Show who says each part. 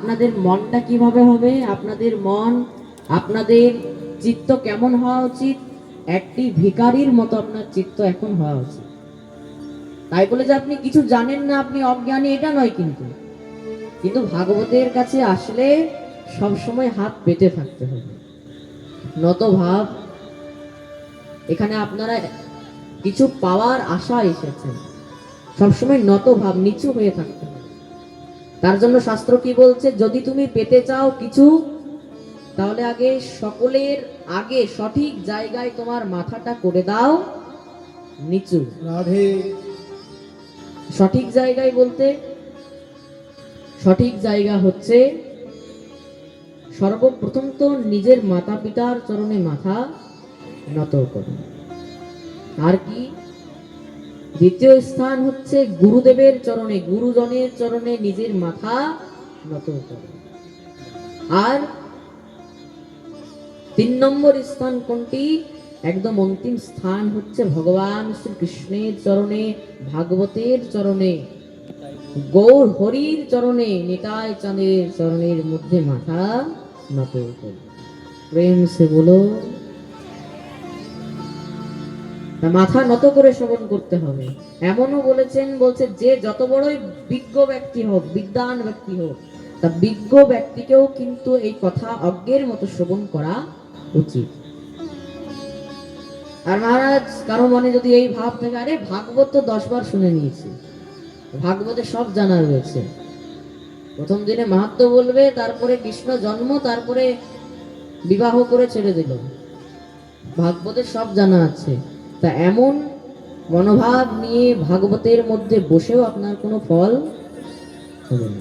Speaker 1: আপনাদের মনটা কিভাবে হবে, আপনাদের মন, আপনাদের চিত্ত কেমন হওয়া উচিত? একটি ভিখারির মতো আপনার চিত্ত এখন হওয়া উচিত। তাই বলে যে আপনি কিছু জানেন না, আপনি অজ্ঞানী, এটা নয়। কিন্তু কিন্তু ভাগবতের কাছে আসলে সব সময় হাত পেতে থাকতে হবে, নত ভাব। এখানে আপনারা কিছু পাওয়ার আশা এসেছেন, সবসময় নত ভাব, নিচু হয়ে থাকতে হবে। তার জন্য শাস্ত্র কি বলছে? যদি তুমি পেতে চাও কিছু, তাহলে আগে সকলের আগে সঠিক জায়গায় তোমার মাথাটা করে দাও নিচু। রাধে। সঠিক জায়গায় বলতে সঠিক জায়গা হচ্ছে সর্বপ্রথম তো নিজের মাতা পিতার চরণে মাথা নত করো। আর কি? দ্বিতীয় স্থান হচ্ছে গুরুদেবের চরণে, গুরুজনের চরণে নিজের মাথা নত করো। আর 3 নম্বর স্থান কোনটি? একদম অন্তিম স্থান হচ্ছে ভগবান শ্রীকৃষ্ণের চরণে, ভাগবতের চরণে, গৌর হরির চরণে, নিতাই চাঁদের চরণের মধ্যে মাথা নত করো। প্রেম সে বলো। মাথা নত করে শ্রবণ করতে হবে। এমনও বলেছেন, বলছে যে যত বড়ই বিজ্ঞ ব্যক্তি হোক, বিদ্বান ব্যক্তি হোক, তা বিজ্ঞ ব্যক্তিকেও কিন্তু এই কথা অজ্ঞের মতো শ্রবণ করা উচিত। আর মহারাজ কারো মনে যদি এই ভাব থাকে, আরে ভাগবত তো 10 বার শুনে নিয়েছি, ভাগবতে সব জানা রয়েছে, প্রথম দিনে মাহাত্ম্য বলবে, তারপরে কৃষ্ণ জন্ম, তারপরে বিবাহ করে ছেড়ে দিল, ভাগবতের সব জানা আছে, তা এমন মনোভাব নিয়ে ভাগবতের মধ্যে বসেও আপনার কোনো ফল হবে না।